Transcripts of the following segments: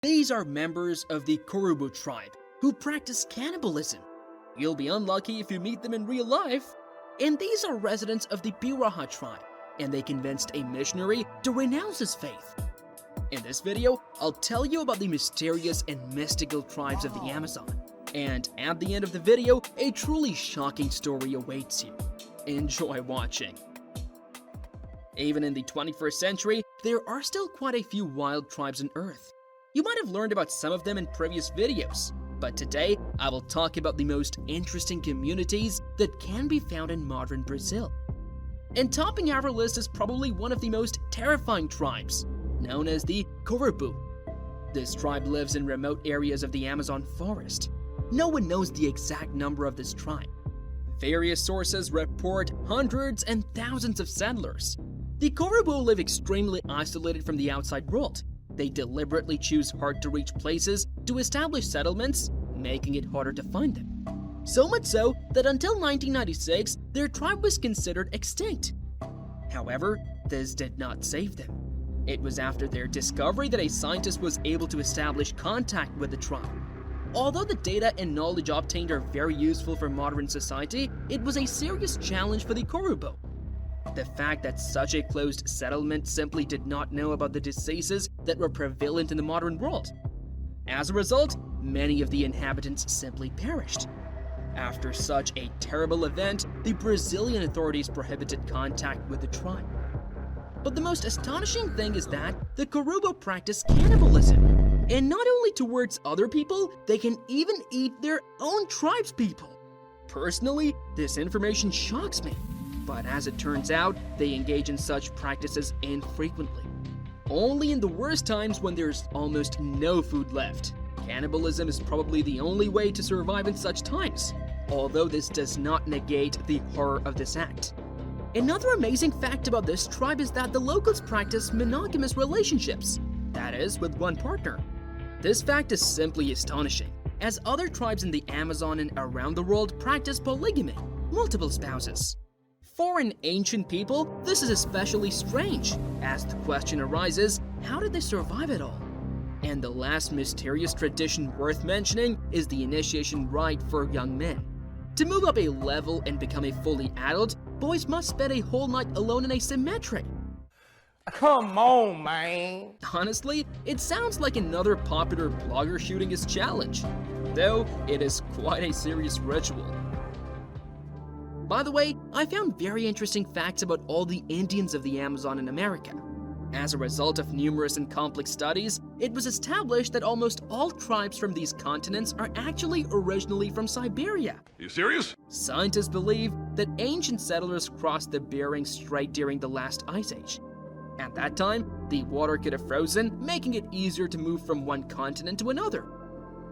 These are members of the Korubo Tribe who practice cannibalism. You'll be unlucky if you meet them in real life. And these are residents of the Pirahã Tribe, and they convinced a missionary to renounce his faith. In this video, I'll tell you about the mysterious and mystical tribes of the Amazon. And at the end of the video, a truly shocking story awaits you. Enjoy watching. Even in the 21st century, there are still quite a few wild tribes on Earth. You might have learned about some of them in previous videos, but today I will talk about the most interesting communities that can be found in modern Brazil. And topping our list is probably one of the most terrifying tribes, known as the Korubo. This tribe lives in remote areas of the Amazon forest. No one knows the exact number of this tribe. Various sources report hundreds and thousands of settlers. The Korubo live extremely isolated from the outside world. They deliberately choose hard-to-reach places to establish settlements, making it harder to find them. So much so that until 1996, their tribe was considered extinct. However, this did not save them. It was after their discovery that a scientist was able to establish contact with the tribe. Although the data and knowledge obtained are very useful for modern society, it was a serious challenge for the Korubo. The fact that such a closed settlement simply did not know about the diseases that were prevalent in the modern world. As a result, many of the inhabitants simply perished. After such a terrible event, the Brazilian authorities prohibited contact with the tribe. But the most astonishing thing is that the Korubo practice cannibalism. And not only towards other people, they can even eat their own tribe's people. Personally, this information shocks me. But as it turns out, they engage in such practices infrequently. Only in the worst times when there's almost no food left. Cannibalism is probably the only way to survive in such times, although this does not negate the horror of this act. Another amazing fact about this tribe is that the locals practice monogamous relationships, that is, with one partner. This fact is simply astonishing, as other tribes in the Amazon and around the world practice polygamy, multiple spouses. For an ancient people, this is especially strange, as the question arises, how did they survive it all? And the last mysterious tradition worth mentioning is the initiation rite for young men. To move up a level and become a fully adult, boys must spend a whole night alone in a cemetery. Come on, man. Honestly, it sounds like another popular blogger shooting his challenge, though it is quite a serious ritual. By the way, I found very interesting facts about all the Indians of the Amazon in America. As a result of numerous and complex studies, it was established that almost all tribes from these continents are actually originally from Siberia. You serious? Scientists believe that ancient settlers crossed the Bering Strait during the last ice age. At that time, the water could have frozen, making it easier to move from one continent to another.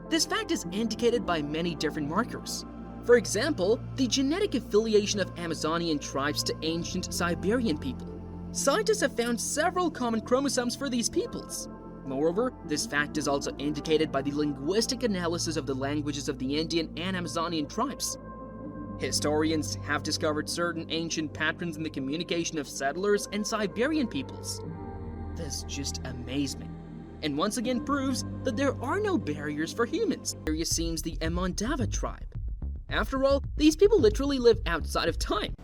This fact is indicated by many different markers. For example, the genetic affiliation of Amazonian tribes to ancient Siberian people. Scientists have found several common chromosomes for these peoples. Moreover, this fact is also indicated by the linguistic analysis of the languages of the Indian and Amazonian tribes. Historians have discovered certain ancient patterns in the communication of settlers and Siberian peoples. This just amazes me, and once again proves that there are no barriers for humans. Here seems the Amondava Tribe. After all, these people literally live outside of time.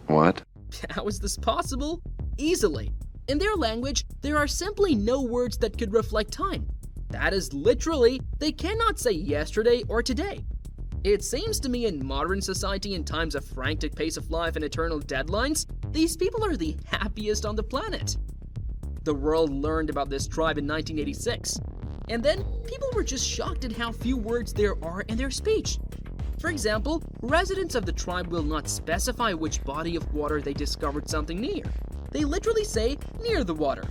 What? How is this possible? Easily. In their language, there are simply no words that could reflect time. That is literally, they cannot say yesterday or today. It seems to me in modern society, in times of frantic pace of life and eternal deadlines, these people are the happiest on the planet. The world learned about this tribe in 1986. And then, people were just shocked at how few words there are in their speech. For example, residents of the tribe will not specify which body of water they discovered something near. They literally say, near the water.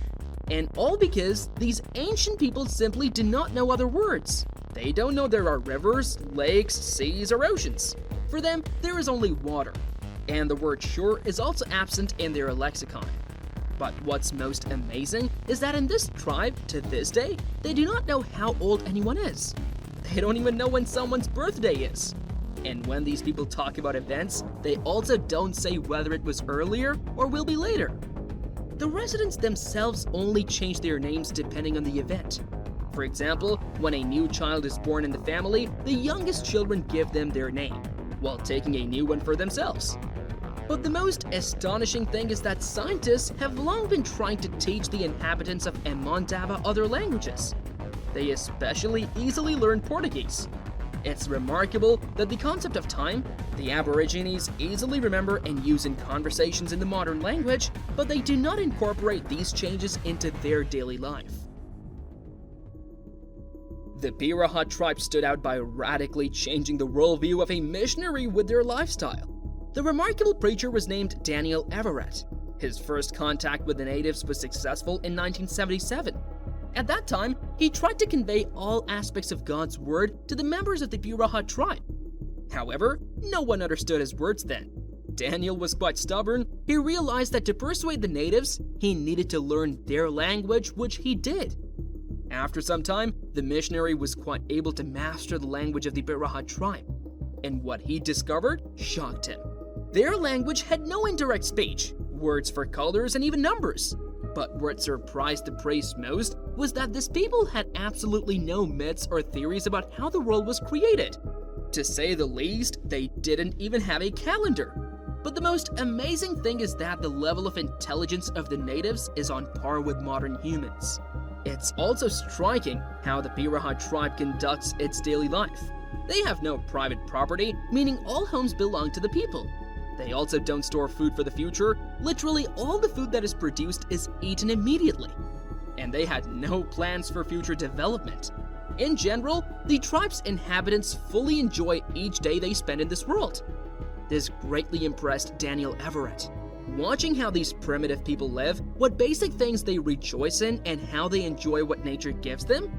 And all because these ancient people simply do not know other words. They don't know there are rivers, lakes, seas, or oceans. For them, there is only water. And the word shore is also absent in their lexicon. But what's most amazing is that in this tribe, to this day, they do not know how old anyone is. They don't even know when someone's birthday is. And when these people talk about events, they also don't say whether it was earlier or will be later. The residents themselves only change their names depending on the event. For example, when a new child is born in the family, the youngest children give them their name, while taking a new one for themselves. But the most astonishing thing is that scientists have long been trying to teach the inhabitants of Amondava other languages. They especially easily learn Portuguese. It's remarkable that the concept of time, the Aborigines easily remember and use in conversations in the modern language, but they do not incorporate these changes into their daily life. The Pirahã Tribe stood out by radically changing the worldview of a missionary with their lifestyle. The remarkable preacher was named Daniel Everett. His first contact with the natives was successful in 1977. At that time, he tried to convey all aspects of God's word to the members of the Pirahã Tribe. However, no one understood his words then. Daniel was quite stubborn. He realized that to persuade the natives, he needed to learn their language, which he did. After some time, the missionary was quite able to master the language of the Pirahã Tribe, and what he discovered shocked him. Their language had no indirect speech, words for colors, and even numbers. But what surprised the priest most was that these people had absolutely no myths or theories about how the world was created. To say the least, they didn't even have a calendar. But the most amazing thing is that the level of intelligence of the natives is on par with modern humans. It's also striking how the Pirahã Tribe conducts its daily life. They have no private property, meaning all homes belong to the people. They also don't store food for the future. Literally all the food that is produced is eaten immediately. And they had no plans for future development. In general, the tribe's inhabitants fully enjoy each day they spend in this world. This greatly impressed Daniel Everett. Watching how these primitive people live, what basic things they rejoice in, and how they enjoy what nature gives them,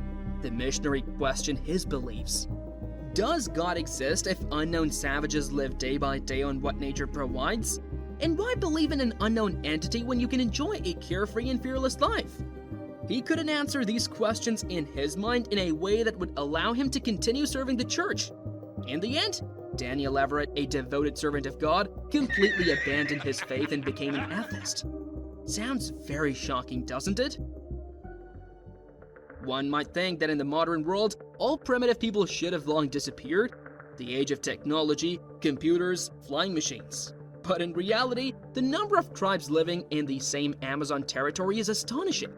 the missionary questioned his beliefs. Does God exist if unknown savages live day by day on what nature provides? And why believe in an unknown entity when you can enjoy a carefree and fearless life? He couldn't answer these questions in his mind in a way that would allow him to continue serving the church. In the end, Daniel Everett, a devoted servant of God, completely abandoned his faith and became an atheist. Sounds very shocking, doesn't it? One might think that in the modern world, all primitive people should have long disappeared. The age of technology, computers, flying machines. But in reality, the number of tribes living in the same Amazon territory is astonishing.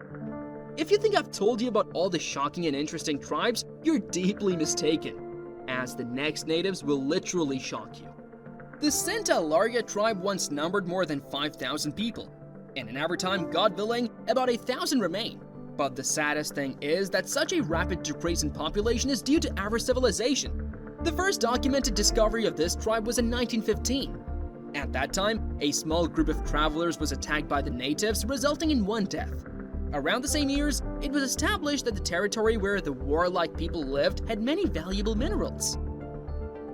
If you think I've told you about all the shocking and interesting tribes, you're deeply mistaken, as the next natives will literally shock you. The Sinta Larga tribe once numbered more than 5,000 people, and in our time, God willing, about 1,000 remain. But the saddest thing is that such a rapid decrease in population is due to our civilization. The first documented discovery of this tribe was in 1915. At that time, a small group of travelers was attacked by the natives, resulting in one death. Around the same years, it was established that the territory where the warlike people lived had many valuable minerals.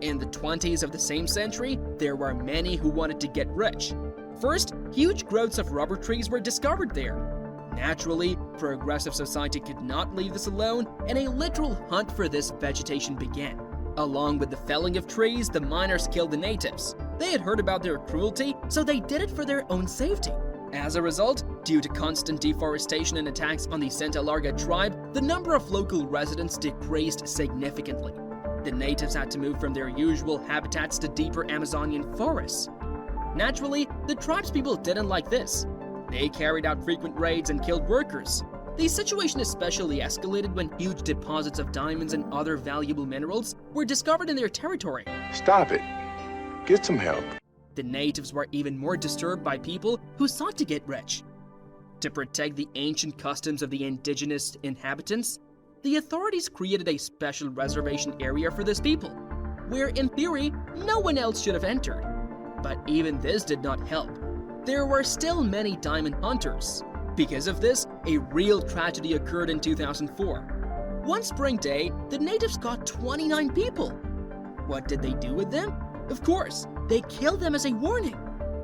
In the 20s of the same century, there were many who wanted to get rich. First, huge growths of rubber trees were discovered there. Naturally, progressive society could not leave this alone, and a literal hunt for this vegetation began. Along with the felling of trees, the miners killed the natives. They had heard about their cruelty, so they did it for their own safety. As a result, due to constant deforestation and attacks on the Sinta Larga tribe, the number of local residents decreased significantly. The natives had to move from their usual habitats to deeper Amazonian forests. Naturally, the tribespeople didn't like this. They carried out frequent raids and killed workers. The situation especially escalated when huge deposits of diamonds and other valuable minerals were discovered in their territory. Stop it. Get some help. The natives were even more disturbed by people who sought to get rich. To protect the ancient customs of the indigenous inhabitants, the authorities created a special reservation area for these people, where in theory, no one else should have entered. But even this did not help. There were still many diamond hunters. Because of this, a real tragedy occurred in 2004. One spring day, the natives caught 29 people. What did they do with them? Of course, they killed them as a warning.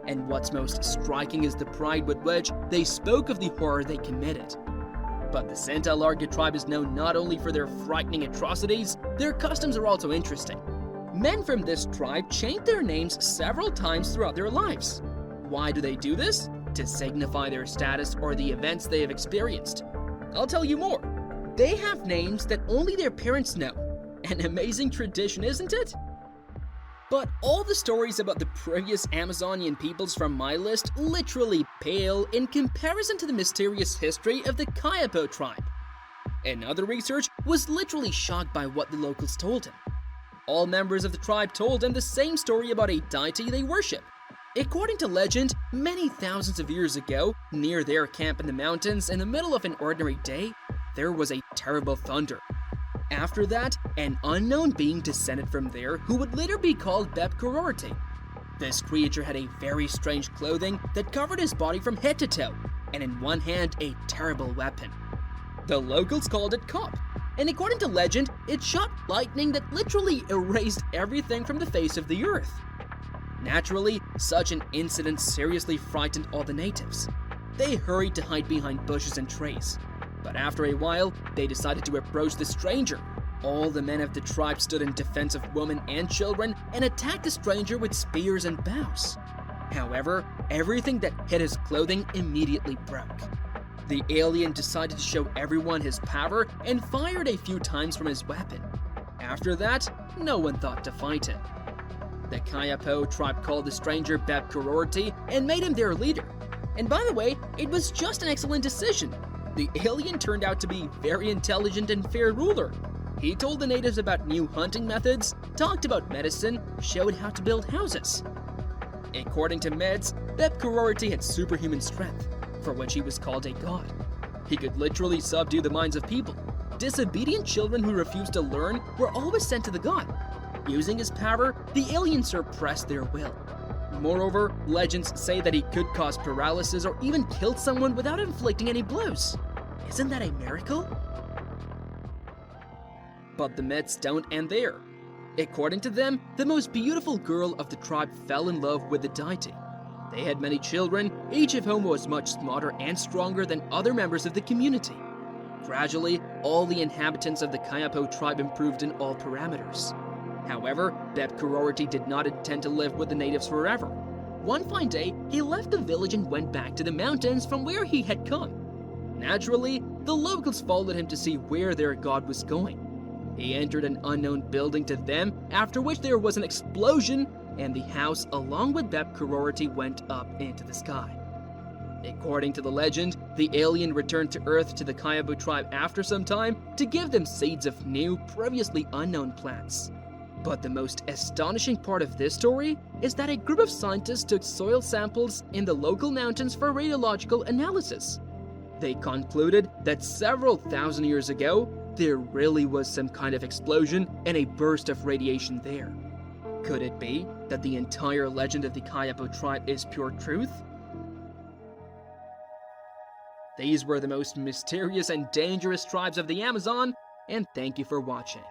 And what's most striking is the pride with which they spoke of the horror they committed. But the Sinta Larga tribe is known not only for their frightening atrocities, their customs are also interesting. Men from this tribe changed their names several times throughout their lives. Why do they do this? To signify their status or the events they have experienced. I'll tell you more. They have names that only their parents know. An amazing tradition, isn't it? But all the stories about the previous Amazonian peoples from my list literally pale in comparison to the mysterious history of the Kayapo tribe. Another research was literally shocked by what the locals told him. All members of the tribe told him the same story about a deity they worship. According to legend, many thousands of years ago, near their camp in the mountains in the middle of an ordinary day, there was a terrible thunder. After that, an unknown being descended from there who would later be called Korubo. This creature had a very strange clothing that covered his body from head to toe, and in one hand a terrible weapon. The locals called it Kop, and according to legend, it shot lightning that literally erased everything from the face of the earth. Naturally, such an incident seriously frightened all the natives. They hurried to hide behind bushes and trees. But after a while, they decided to approach the stranger. All the men of the tribe stood in defense of women and children and attacked the stranger with spears and bows. However, everything that hit his clothing immediately broke. The alien decided to show everyone his power and fired a few times from his weapon. After that, no one thought to fight him. The Kayapo tribe called the stranger Korubo and made him their leader. And by the way, it was just an excellent decision. The alien turned out to be very intelligent and fair ruler. He told the natives about new hunting methods, talked about medicine, showed how to build houses. According to Meds, Korubo had superhuman strength, for which he was called a god. He could literally subdue the minds of people. Disobedient children who refused to learn were always sent to the god. Using his power, the alien suppressed their will. Moreover, legends say that he could cause paralysis or even kill someone without inflicting any blows. Isn't that a miracle? But the myths don't end there. According to them, the most beautiful girl of the tribe fell in love with the deity. They had many children, each of whom was much smarter and stronger than other members of the community. Gradually, all the inhabitants of the Kayapo tribe improved in all parameters. However, Korubo did not intend to live with the natives forever. One fine day, he left the village and went back to the mountains from where he had come. Naturally, the locals followed him to see where their god was going. He entered an unknown building to them, after which there was an explosion, and the house along with Korubo went up into the sky. According to the legend, the alien returned to Earth to the Kayapo tribe after some time to give them seeds of new, previously unknown plants. But the most astonishing part of this story is that a group of scientists took soil samples in the local mountains for radiological analysis. They concluded that several thousand years ago, there really was some kind of explosion and a burst of radiation there. Could it be that the entire legend of the Kayapo tribe is pure truth? These were the most mysterious and dangerous tribes of the Amazon, and thank you for watching.